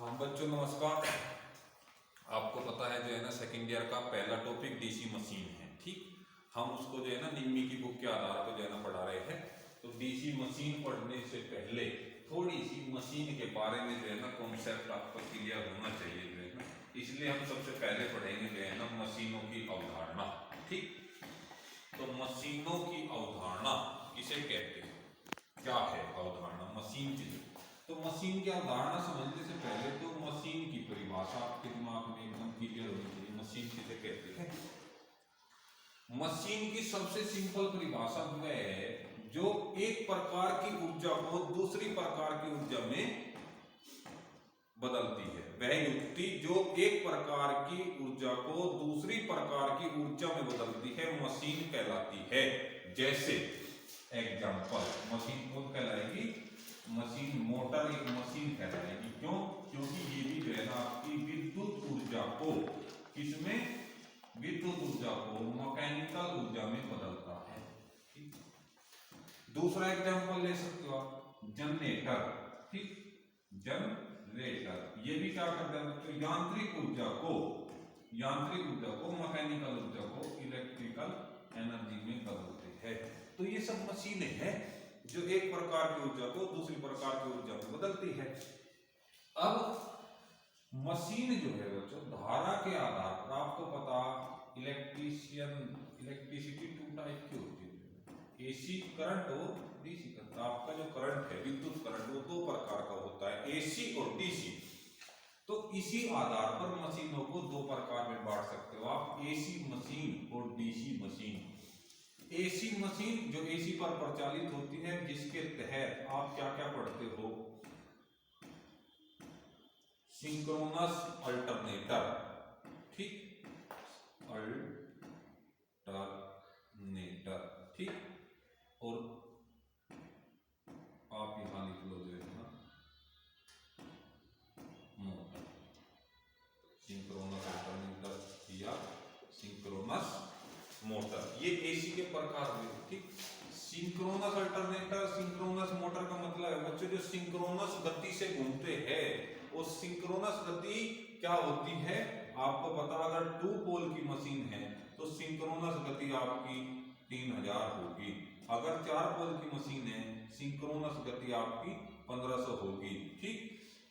हाँ बच्चों नमस्कार। आपको पता है जो है ना सेकेंड ईयर का पहला टॉपिक डीसी मशीन है। ठीक, हम उसको जो है ना निम्मी की बुक के आधार पर जो है ना पढ़ा रहे हैं। तो डीसी मशीन पढ़ने से पहले थोड़ी सी मशीन के बारे में जो है ना कॉन्सेप्ट आपको क्लियर होना चाहिए जो है ना, इसलिए हम सबसे पहले पढ़ेंगे जो है ना मशीनों की अवधारणा। ठीक, तो मशीनों की अवधारणा किसे कहते हैं, क्या है अवधारणा मशीन की। तो मशीन की अवधारणा समझने से पहले तो मशीन की परिभाषा आपके दिमाग में एकदम क्लियर होनी चाहिए। मशीन किसे कहते हैं? मशीन की सबसे सिंपल परिभाषा वह है जो एक प्रकार की ऊर्जा को दूसरी प्रकार की ऊर्जा में बदलती है। वह युक्ति जो एक प्रकार की ऊर्जा को दूसरी प्रकार की ऊर्जा में बदलती है मशीन कहलाती है। जैसे एग्जांपल, मशीन कौन कहलाएगी? मशीन मोटर एक मशीन कहलाएगी। क्यों? क्योंकि ये भी जो है ना आपकी विद्युत ऊर्जा को किसमें, विद्युत ऊर्जा को मैकेनिकल ऊर्जा में बदलता है। ठीक, दूसरा एग्जांपल ले सकते हो आप, जनरेटर। ठीक, जनरेटर ये भी क्या करता है बच्चों, यांत्रिक ऊर्जा को मैकेनिकल ऊर्जा को इलेक्ट्रिकल एनर्जी में बदलते हैं। तो ये सब मशीनें हैं जो एक प्रकार की ऊर्जा को दूसरी प्रकार की ऊर्जा में बदलती है। अब मशीन जो है बच्चों धारा के आधार पर, आपको पता इलेक्ट्रिसिटी टू टाइप की होती है, एसी करंट और डीसी करंट। आपका जो करंट है विद्युत करंट वो दो प्रकार का होता है, एसी और डीसी। तो इसी आधार पर मशीनों को दो प्रकार में बांट सकते हो आप, एसी मशीन और डीसी मशीन। एसी मशीन जो एसी पर प्रचालित होती है, जिसके तहत आप क्या क्या पढ़ते हो, सिंक्रोनस अल्टरनेटर। ठीक, अल्टरनेटर। ठीक, और आप यहां लिख लो जो है ना मोटर, सिंक्रोनस अल्टरनेटर या सिंक्रोनस मोटर, ये एसी के प्रकार हुए। ठीक, सिंक्रोनस अल्टरनेटर सिंक्रोनस मोटर का मतलब है बच्चों जो सिंक्रोनस गति से घूमते हैं। और सिंक्रोनस गति क्या होती है आपको पता, अगर टू पोल की मशीन है तो सिंक्रोनस गति आपकी 3000 होगी। अगर चार पोल की मशीन है सिंक्रोनस गति आपकी 1500 होगी। ठीक,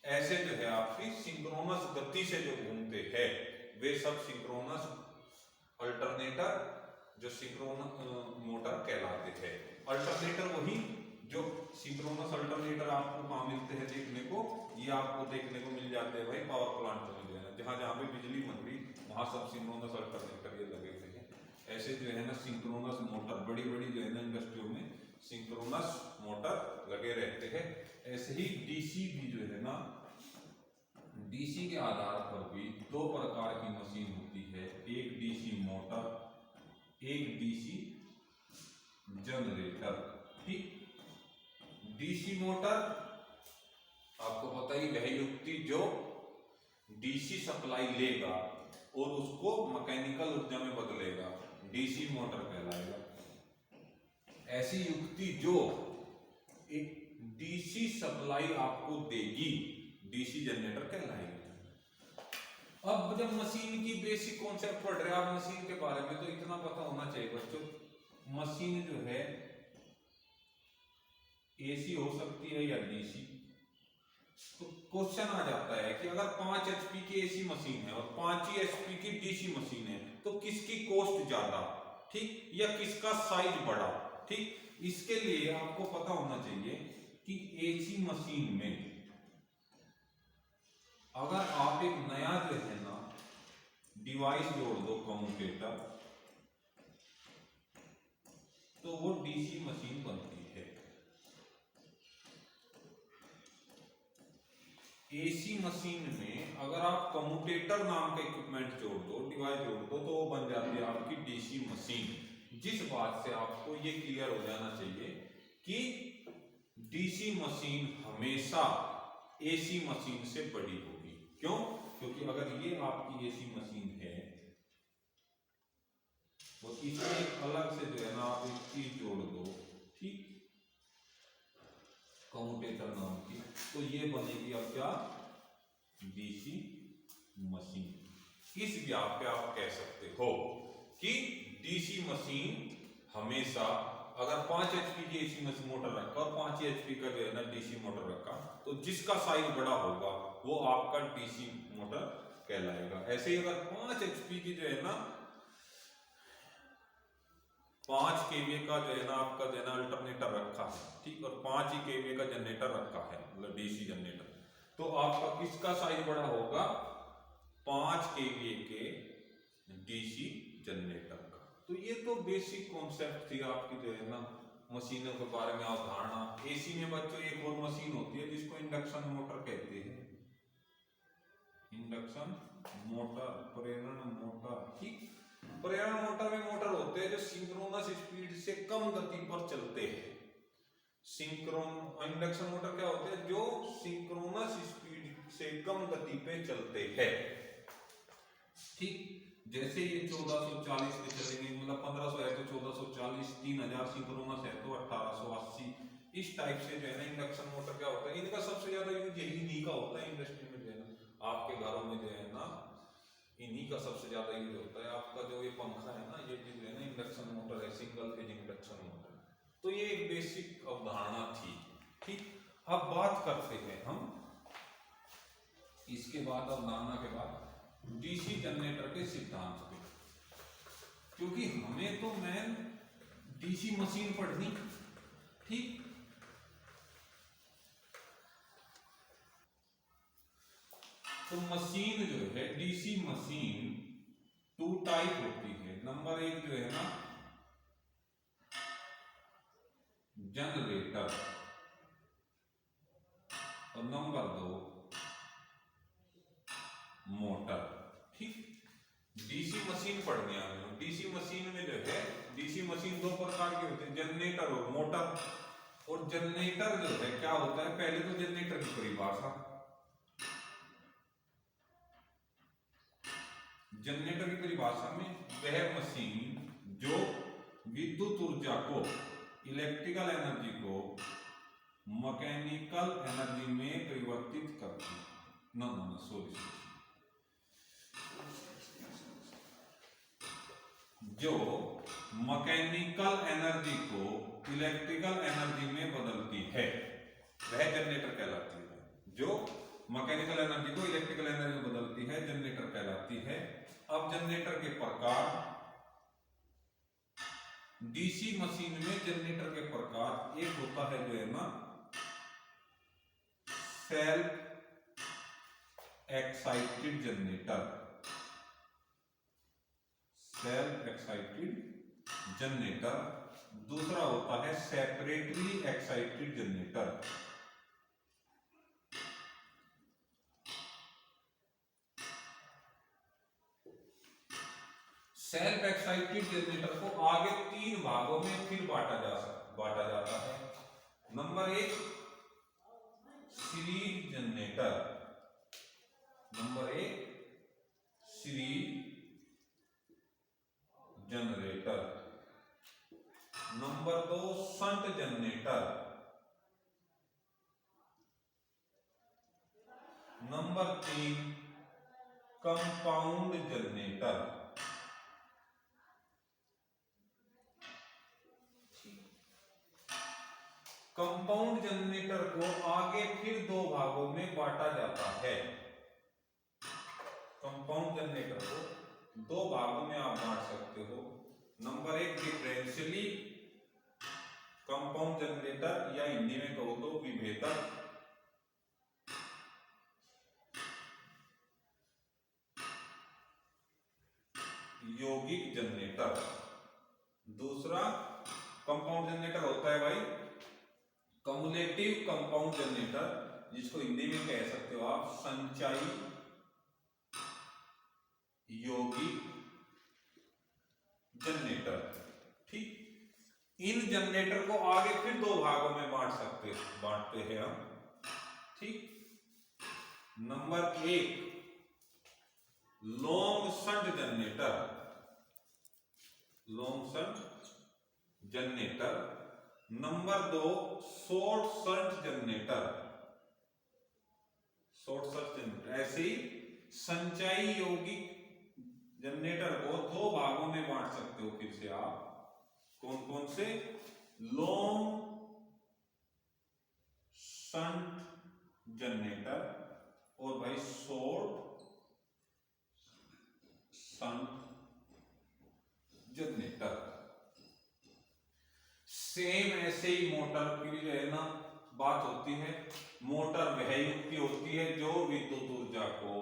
ऐसे जो है आपकी सिंक्रोनस गति से जो घूमते हैं वे सब सिंक्रोनस अल्टरनेटर जो सिंक्रोनस मोटर कहलाते हैं। अल्टरनेटर वही जो सिंक्रोनस अल्टरनेटर आपको कहाँ मिलते हैं देखने को, ये आपको देखने को मिल जाते हैं भाई पावर प्लांट में जो है ना, जहाँ जहाँ पे बिजली बन रही वहां सब सिंक्रोनस अल्टरनेटर ये लगे हुए हैं। ऐसे जो है ना सिंक्रोनस मोटर बड़ी बड़ी जो है ना इंडस्ट्रियों में सिंक्रोनस मोटर लगे रहते हैं। ऐसे ही डीसी भी जो है ना, डीसी के आधार पर भी दो प्रकार की मशीन होती है, एक डीसी मोटर एक डीसी जनरेटर। ठीक, डीसी मोटर आपको पता ही वह युक्ति जो डीसी सप्लाई लेगा और उसको मैकेनिकल ऊर्जा में बदलेगा, डीसी मोटर कहलाएगा। ऐसी युक्ति जो एक डीसी सप्लाई आपको देगी डीसी जनरेटर कहलाएगी। अब जब मशीन की बेसिक कॉन्सेप्ट पढ़ रहे हैं आप मशीन के बारे में, तो इतना पता होना चाहिए बच्चों, मशीन जो है एसी हो सकती है या डीसी। तो क्वेश्चन आ जाता है कि अगर 5 HP की एसी मशीन है और 5 ही HP की डीसी मशीन है तो किसकी कॉस्ट ज्यादा, ठीक, या किसका साइज बड़ा। ठीक, इसके लिए आपको पता होना चाहिए कि एसी मशीन में अगर आप एक नया जो है ना डिवाइस जोड़ दो कम्यूटेटर, तो वो डीसी मशीन बनती है। एसी मशीन में अगर आप कम्यूटेटर नाम का इक्विपमेंट जोड़ दो, डिवाइस जोड़ दो, तो वो बन जाती है आपकी डीसी मशीन। जिस बात से आपको ये क्लियर हो जाना चाहिए कि डीसी मशीन हमेशा एसी मशीन से बड़ी होगी। क्यों? क्योंकि अगर ये आपकी एसी मशीन है तो इसमें एक अलग से जो है ना आप एक चीज जोड़ दो, ठीक, कम्यूटेटर नाम की, तो ये बनेगी अब क्या, डीसी मशीन। इस व्याप पे आप कह सकते हो कि डीसी मशीन हमेशा अगर 5 HP की एसी मशीन मोटर रखा और 5 HP का जो है ना डीसी मोटर रखा, तो जिसका साइज बड़ा होगा वो आपका डीसी मोटर कहलाएगा। ऐसे ही अगर 5 HP की जो है ना 5 kVA का जो है ना आपका जो है ना अल्टरनेटर रखा है, ठीक, और 5 ही kVA का जनरेटर रखा है, मतलब डीसी जनरेटर, तो आपका किसका साइज बड़ा होगा? 5 kVA के डीसी जनरेटर का। तो ये तो बेसिक कॉन्सेप्ट थी आपकी जो है ना मशीनों के बारे में अवधारणा। एसी में बच्चों एक और मशीन होती है जिसको इंडक्शन मोटर कहते हैं, इंडक्शन मोटर, प्रेरण मोटर, ठीक। प्रेरण मोटर में मोटर होते हैं जो सिंक्रोनस स्पीड से कम गति पर चलते हैं। इंडक्शन मोटर क्या होते हैं? जो सिंक्रोनस स्पीड से कम गति पे चलते हैं, ठीक। जैसे ये 1440 पे चलेंगे, मतलब 1500 है तो 1440, 3000 सिंक्रोनस है तो 1880, इस टाइप से जो है ना इंडक्शन मोटर क्या होता है। इनका सबसे ज्यादा यूज इन्हीं का होता है इंडस्ट्री में, जो है ना आपके घरों में जो है ना इन्हीं का सबसे ज्यादा यूज होता है। आपका जो ये पंखा है ना, ये जो है ना इंडक्शन मोटर है, सिंगल फेज इंडक्शन मोटर। तो ये एक बेसिक अवधारणा थी, ठीक। अब बात करते हैं हम इसके बाद, अवधारणा के बाद डीसी जनरेटर के सिद्धांत पे, क्योंकि हमें तो मैन डीसी मशीन पढ़नी, ठीक। तो मशीन जो है डीसी मशीन 2 टाइप होती है। नंबर 1 जो है ना जनरेटर, और नंबर 2 मोटर, ठीक। डीसी मशीन पढ़नी है हमें। डीसी मशीन में जो है, डीसी मशीन 2 प्रकार की होती है, जनरेटर और मोटर। और जनरेटर जो है क्या होता है? पहले तो जनरेटर की परिभाषा, जनरेटर की परिभाषा में वह मशीन जो विद्युत ऊर्जा को, इलेक्ट्रिकल एनर्जी को मैकेनिकल एनर्जी में परिवर्तित करती है। जो मैकेनिकल एनर्जी को इलेक्ट्रिकल एनर्जी में बदलती है, वह जनरेटर कहलाती है। जो मैकेनिकल एनर्जी को इलेक्ट्रिकल एनर्जी में बदलती है, जनरेटर कहलाती है। अब जनरेटर के प्रकार, डीसी मशीन में जनरेटर के प्रकार, एक होता है जो है ना self excited generator, self excited generator. दूसरा होता है separately excited generator. Self excited generator को आगे 3 भागों में फिर बांटा जाता है। Number 1 series generator, number 1 series generator, number 2 shunt generator, number 3 compound generator. Compound generator को आगे फिर 2 भागों में बांटा जाता है। कंपाउंड जनरेटर को 2 भागों में आप बांट सकते हो। नंबर 1 डिफरेंशियली कंपाउंड जनरेटर, या हिंदी में कहो तो विभेदक यौगिक जनरेटर। दूसरा कंपाउंड जनरेटर होता है भाई कम्युलेटिव कंपाउंड जनरेटर, जिसको हिंदी में कह सकते हो आप संचयी यौगिक जनरेटर, ठीक। इन जनरेटर को आगे फिर 2 भागों में बांटते हैं हम, ठीक। Number 1 long shunt generator, long shunt generator. Number 2 short shunt generator, short circuit generator. ऐसे ही संचयी यौगिक जनरेटर को दो भागों में बांट सकते हो फिर से आप। कौन कौन से? लॉन्ग शंट जनरेटर और भाई शॉर्ट शंट जनरेटर। सेम ऐसे ही मोटर की जो है ना बात होती है। मोटर वह युक्ति होती है जो विद्युत ऊर्जा को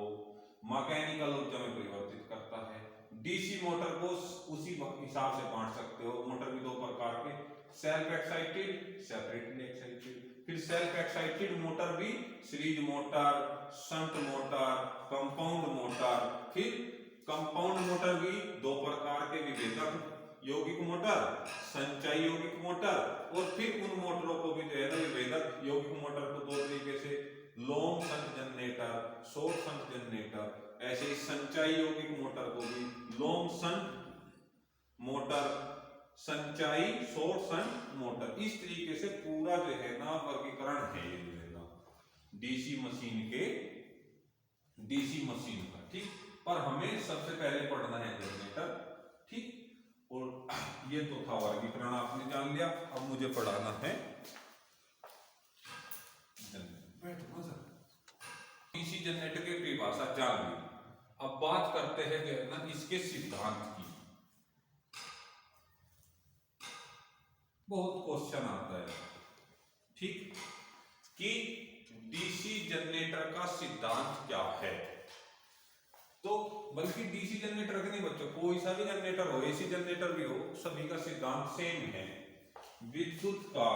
मैकेनिकल ऊर्जा में परिवर्तित करता है। डीसी मोटर को उसी हिसाब से बांट सकते हो। मोटर भी दो प्रकार के, सेल्फ एक्साइटेड, सेपरेटली एक्साइटेड। फिर सेल्फ एक्साइटेड मोटर भी series motor, shunt motor, compound motor. फिर कंपाउंड मोटर भी दो प्रकार के, विभेदक यौगिक मोटर, संचयी यौगिक मोटर। और फिर उन मोटरों को भी जो है ना विभेदक यौगिक मोटर को दो तरीके से, long shunt generator, short shunt generator. ऐसे ही संचयी यौगिक मोटर को भी लॉन्ग शंट मोटर, संचयी शॉर्ट शंट मोटर। इस तरीके से पूरा जो है ना वर्गीकरण है ये जो है ना डीसी मशीन का। ठीक, पर हमें सबसे पहले पढ़ना है जनरेटर। ठीक, और ये तो था वर्गीकरण, आपने जान लिया। अब मुझे पढ़ाना है डीसी जनरेटर की परिभाषा जान ली। अब बात करते हैं जो है ना इसके सिद्धांत की। बहुत क्वेश्चन आता है, ठीक, कि डीसी जनरेटर का सिद्धांत क्या है। तो बल्कि डीसी जनरेटर के नहीं बच्चों, कोई सा भी जनरेटर हो, एसी जनरेटर भी हो, सभी का सिद्धांत सेम है। विद्युत का,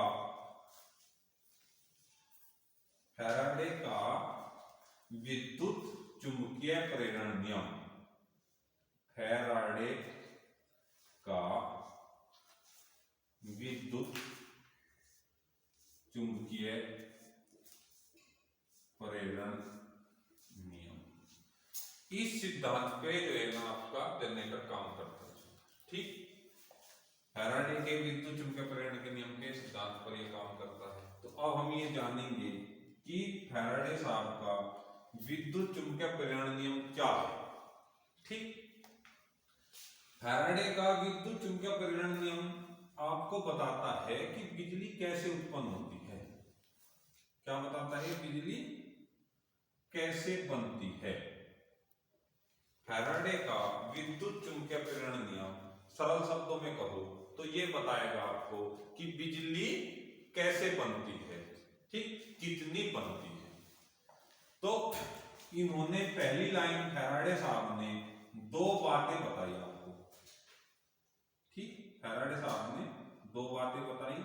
फैराडे का विद्युत चुंबकीय प्रेरण नियम, फैराडे का विद्युत चुंबकीय प्रेरण नियम, इस सिद्धांत पे जो है ना आपका जनरेटर काम करता है। ठीक, फैराडे के विद्युत चुंबकीय प्रेरण के नियम के सिद्धांत पर यह काम करता है। तो अब हम ये जानेंगे कि फैराडे साहब का विद्युत चुंबकीय प्रेरण नियम क्या है। ठीक, फैराडे का विद्युत चुंबकीय प्रेरण नियम आपको बताता है कि बिजली कैसे उत्पन्न होती है। क्या बताता है? बिजली कैसे बनती है। फैराडे का विद्युत चुंबकीय प्रेरण नियम सरल शब्दों में कहो तो ये बताएगा आपको कि बिजली कैसे बनती है। ठीक, कितनी बनती है। तो इन्होंने पहली लाइन फैराडे साहब ने दो बातें बताई आपको। ठीक, फैराडे साहब ने दो बातें बताई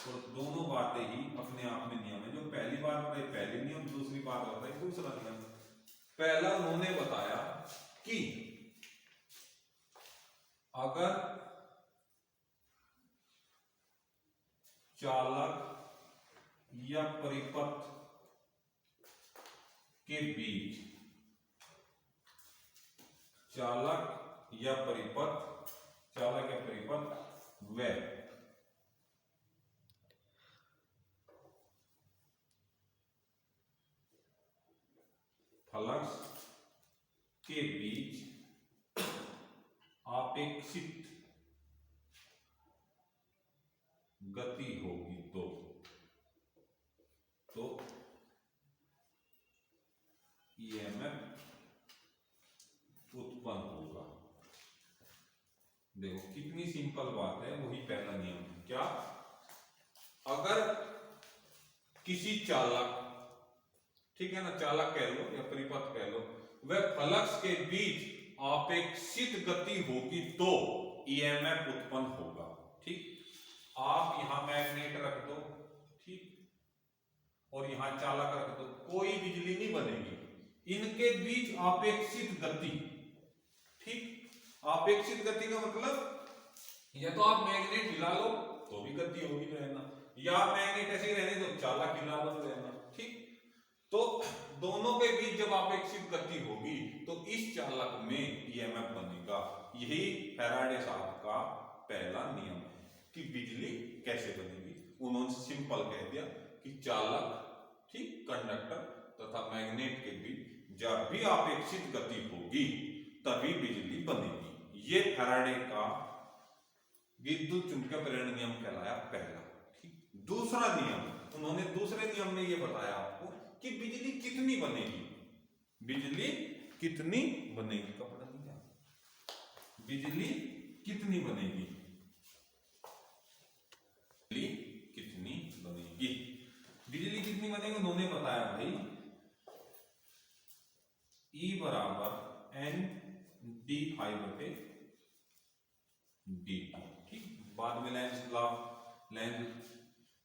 और दोनों बातें ही अपने आप में नियम है। जो पहली बात बताई पहली नियम, दूसरी बात बताई दूसरा नियम। पहला उन्होंने बताया कि अगर चालक या परिपथ के बीच, चालक या परिपथ व फ्लक्स के बीच आपेक्षित गति होगी तो ईएमएफ उत्पन्न होगा। देखो कितनी सिंपल बात है, वही पहला नियम है। क्या? अगर किसी चालक, ठीक है ना, चालक कह लो या परिपथ कह लो, वह फ्लक्स के बीच आपेक्षित गति होगी तो ईएमएफ उत्पन्न होगा। ठीक, आप यहां मैग्नेट रख दो, ठीक, और यहां चालक रख दो, कोई बिजली नहीं बनेगी। इनके बीच आपेक्षित गति, ठीक, आपेक्षित गति का मतलब या तो आप मैग्नेट हिला लो तो भी गति होगी रहना, या मैग्नेट ऐसे ही रहने दो, चालक हिला लो रहना। ठीक, तो दोनों के बीच जब अपेक्षित गति होगी तो इस चालक में ईएमएफ बनेगा। यही फैराडे साहब का पहला नियम है कि बिजली कैसे बनेगी। उन्होंने सिंपल कह दिया कि चालक, ठीक, कंडक्टर तथा मैग्नेट के बीच जब भी अपेक्षित गति होगी तभी बिजली बनेगी। ये फैराडे का विद्युत चुंबकीय प्रेरण नियम कहलाया पहला। ठीक, दूसरा नियम, उन्होंने दूसरे नियम में ये बताया आपको कि बिजली कितनी बनेगी, बिजली कितनी बनेगी, कपड़ा नहीं क्या, बिजली कितनी बनेगी, बिजली कितनी बनेगी, बिजली कितनी बनेगी उन्होंने बताया भाई E बराबर एन डी फाई बटे डी टी। ठीक, बाद में लेंज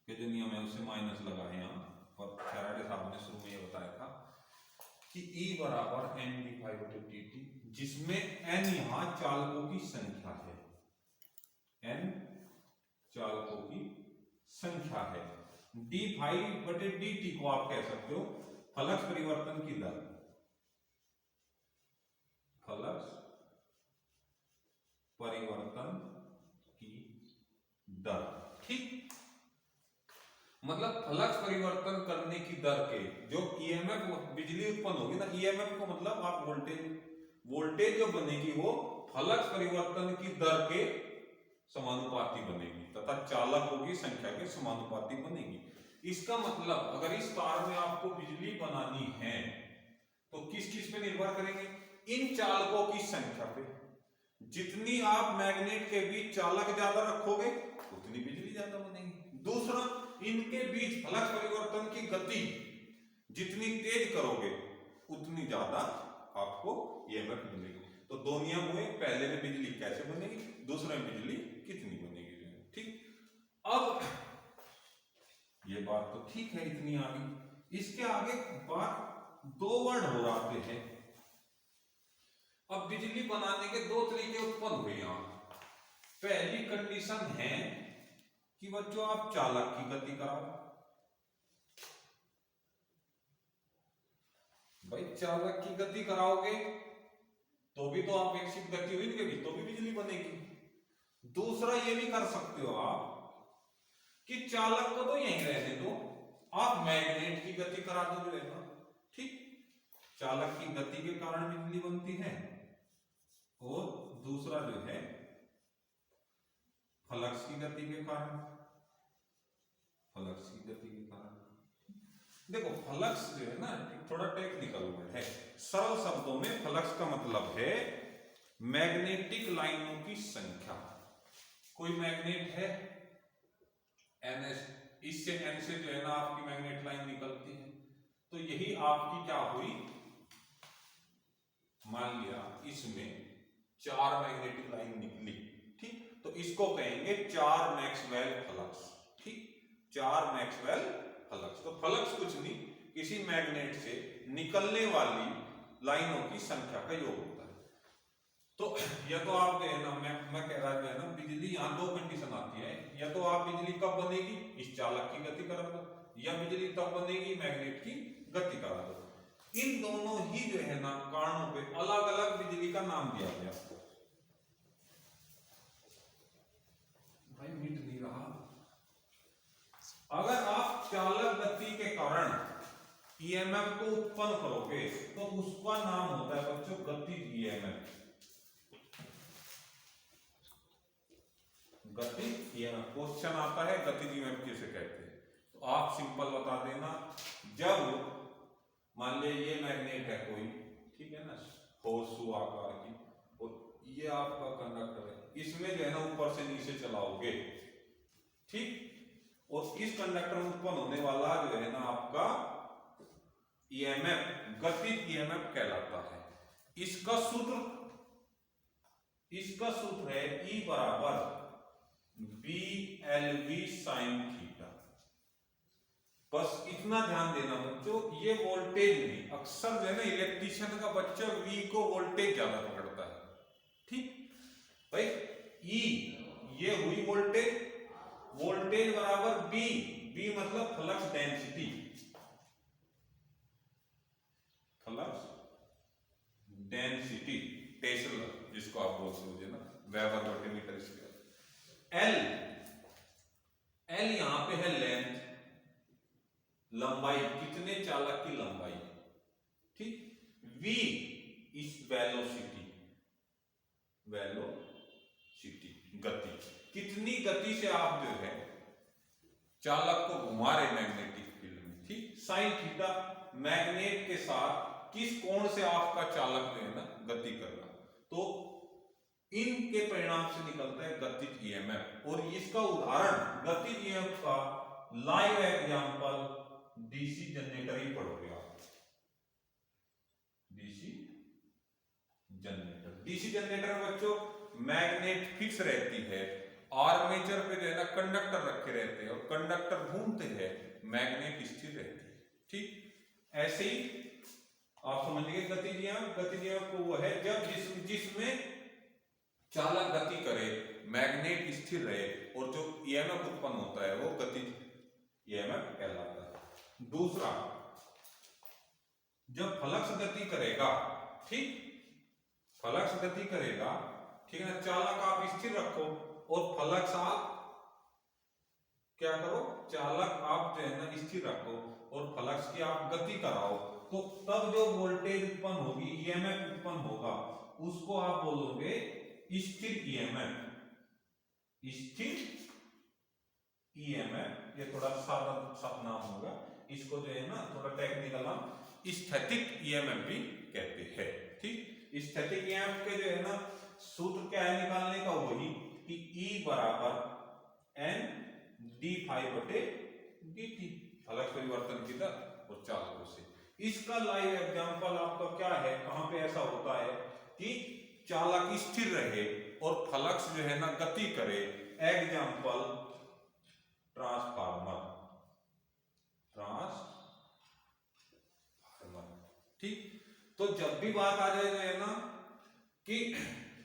के जो नियम है उससे माइनस लगा है यहाँ, और फैराडे साहब ने शुरू में ये बताया था कि E बराबर एन डी फाई बटे डी टी, जिसमें n यहाँ चालकों की संख्या है, n चालकों की संख्या है, डी फाई बटे डी टी को आप कह सकते हो फ्लक्स परिवर्तन की दर, फ्लक्स परिवर्तन की दर। ठीक, मतलब फ्लक्स परिवर्तन करने की दर के जो ईएमएफ बिजली उत्पन्न होगी ना, ईएमएफ को मतलब आप वोल्टेज जो बनेगी वो फ्लक्स परिवर्तन की दर के समानुपाती बनेगी तथा चालकों की संख्या के समानुपाती बनेगी। इसका मतलब अगर इस तार में आपको बिजली बनानी है तो किस किस पे निर्भर करेंगे, इन चालकों की संख्या पे। जितनी आप मैग्नेट के बीच चालक ज्यादा रखोगे उतनी बिजली ज्यादा बनेगी। दूसरा, इनके बीच फ्लक्स परिवर्तन की गति जितनी तेज करोगे उतनी ज्यादा आपको ईएमएफ मिलेगी। तो दो नियम हुए, पहले में बिजली कैसे बनेगी, दूसरे में बिजली कितनी बनेगी। ठीक, अब ये बात तो ठीक है इतनी आगे, इसके आगे बात दो वर्ड हो जाते हैं। अब बिजली बनाने के दो तरीके उत्पन्न हुए यहां। पहली कंडीशन है कि बच्चों आप चालक की गति कराओ, भाई चालक की गति कराओगे तो भी तो अपेक्षित गति हुई इनके बीच, तो भी बिजली बनेगी। दूसरा ये भी कर सकते हो आप कि चालक को तो यहीं रहने दो, आप मैग्नेट की गति करा दो जो है ना। ठीक, चालक की गति के कारण बिजली बनती है और दूसरा जो है फ्लक्स की गति के कारण, फ्लक्स की गति के कारण। देखो फ्लक्स जो है ना थोड़ा टेक्निकल वर्ड है, सरल शब्दों में फ्लक्स का मतलब है मैग्नेटिक लाइनों की संख्या। कोई मैग्नेट है NS, इससे N से जो है ना आपकी मैग्नेट लाइन निकलती है, तो यही आपकी क्या हुई, मान लिया इसमें 4 मैग्नेटिक लाइन निकली। ठीक, तो इसको कहेंगे 4 मैक्सवेल फ्लक्स। ठीक, 4 मैक्सवेल फ्लक्स। तो फ्लक्स कुछ नहीं, किसी मैग्नेट से निकलने वाली लाइनों की संख्या का योग होता है। तो या तो आप जो है ना, मैं कह रहा है ना, बिजली यहाँ दो कंडीशन आती है, या तो आप बिजली कब बनेगी इस चालक की गति करा दो, या बिजली तब बनेगी मैग्नेट की गति करा दो। इन दोनों ही जो है ना कारणों पे अलग अलग बिजली का नाम दिया गया। भाई मिट नहीं रहा। अगर आप चालक गति के कारण ईएमएफ को उत्पन्न करोगे तो उसका नाम होता है बच्चों गतिज ईएमएफ। गतिज ईएमएफ क्वेश्चन आता है गतिज ईएमएफ किसे कहते हैं, तो आप सिंपल बता देना। जब मान लीजिए ये मैग्नेट है कोई, ठीक है ना, होर्सू आकार की, और ये आपका कंडक्टर है, इसमें जो है ना ऊपर से नीचे चलाओगे, ठीक, और इस कंडक्टर में उत्पन्न होने वाला जो है ना आपका ईएमएफ गतिज ईएमएफ कहलाता है। इसका सूत्र है E बराबर BLV sin थीटा। बस इतना ध्यान देना बच्चों, ये वोल्टेज नहीं, अक्सर जो है ना इलेक्ट्रिशियन का बच्चा V को वोल्टेज ज्यादा पकड़ता है। ठीक भाई, E ये हुई वोल्टेज, वोल्टेज बराबर B मतलब flux density, flux density Tesla जिसको आप बोलते हो ना, वेबर बटे मीटर स्क्वायर। L यहां पे है लेंथ, लंबाई, कितने चालक की लंबाई, ठीक। v इस वेलोसिटी, वेलोसिटी गति, कितनी गति से आप जो है चालक को घुमा रहे मैग्नेटिक फील्ड में, ठीक। साइन थीटा, मैग्नेट के साथ किस कोण से आपका चालक जो है ना गति कर रहा, तो इनके परिणाम से निकलता है गतिज ईएमएफ। और इसका उदाहरण गतिज ईएमएफ का लाइव एग्जांपल डीसी जनरेटर ही पढ़ोगे आप। डीसी जनरेटर, डीसी जनरेटर में बच्चों मैग्नेट फिक्स रहती है, आर्मेचर पे जो है ना कंडक्टर रखे रहते हैं और कंडक्टर घूमते हैं, मैग्नेट स्थिर रहती है, ठीक। ऐसे ही आप समझ लीजिए गतिज ईएमएफ को वो है जब जिसमें चालक गति करे, मैग्नेट स्थिर रहे और जो ईएमएफ उत्पन्न होता है वो गतिज ईएमएफ कहलाता है। दूसरा, जब फ्लक्स गति करेगा, ठीक, फ्लक्स गति करेगा, ठीक है ना, चालक आप स्थिर रखो और फ्लक्स आप क्या करो, चालक आप जो है ना स्थिर रखो और फ्लक्स की आप गति कराओ, तो तब जो वोल्टेज उत्पन्न होगी, ईएमएफ उत्पन्न होगा, उसको आप बोलोगे स्थिर ईएमएफ। स्थिर ईएमएफ, ये थोड़ा सादा नाम होगा, इसको जो है ना थोड़ा टेक्निकल नाम स्थैतिक ईएमएफ भी कहते हैं, ठीक। स्थैतिक ईएमएफ के जो है ना सूत्र क्या है निकालने का, वही कि E बराबर N डी फाई बटे dt, फ्लक्स परिवर्तन की दर और चालकों से। इसका लाइव एग्जांपल आपका क्या है, कहां पे ऐसा होता है कि चालक स्थिर रहे और फ्लक्स जो है ना गति करे, एग्जांपल ट्रांसफार्मर, ठीक। तो जब भी बात आ जाए ना कि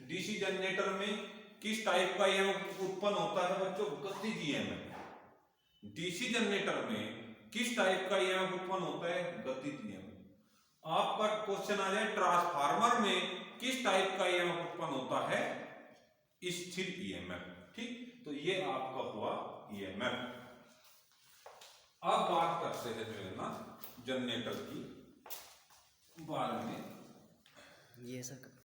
डीसी जनरेटर में किस टाइप का ईएमएफ उत्पन्न होता है बच्चों, गतिज ईएमएफ। डीसी जनरेटर में किस टाइप का ईएमएफ उत्पन्न होता है, गतिज ईएमएफ। आपका क्वेश्चन आ जाए ट्रांसफार्मर में किस टाइप का ईएमएफ उत्पन्न होता है, स्थिर ईएमएफ, ठीक। तो ये आपका हुआ ईएमएफ। अब बात करते हैं जो है ना जनरेटर की बारे में। ये सर